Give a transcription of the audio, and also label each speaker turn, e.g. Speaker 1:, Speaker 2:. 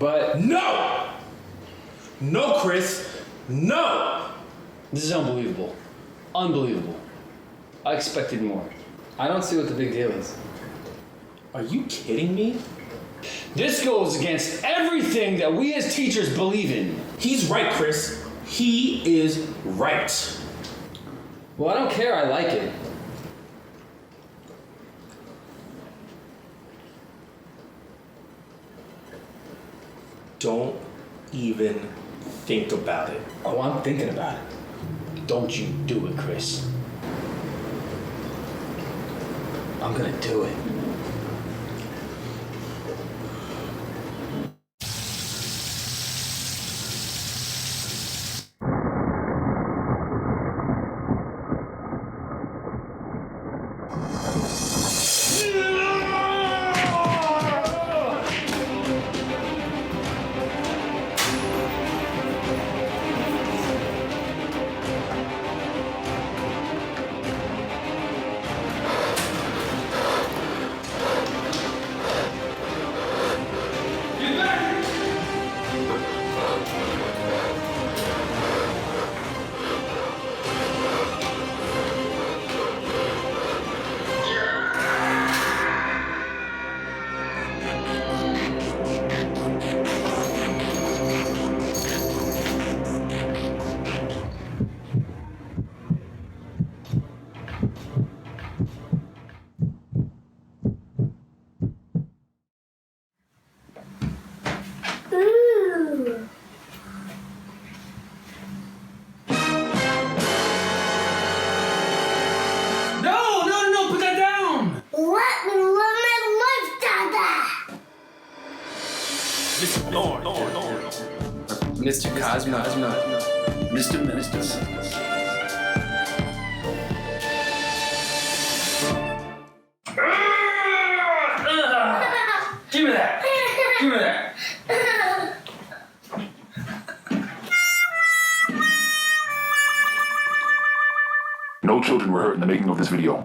Speaker 1: but...
Speaker 2: No! No, Chris. No!
Speaker 1: This is unbelievable. Unbelievable. I expected more. I don't see what the big deal is.
Speaker 2: Are you kidding me?
Speaker 1: This goes against everything that we as teachers believe in.
Speaker 2: He's right, Chris. He is right.
Speaker 1: Well, I don't care. I like it.
Speaker 2: Don't even think about it.
Speaker 1: Oh, I'm thinking about it. Don't you do it, Chris. I'm gonna do it.
Speaker 3: Mr. Cosmo. Mr.
Speaker 1: Give me that. Give me that.
Speaker 4: No children were hurt in the making of this video.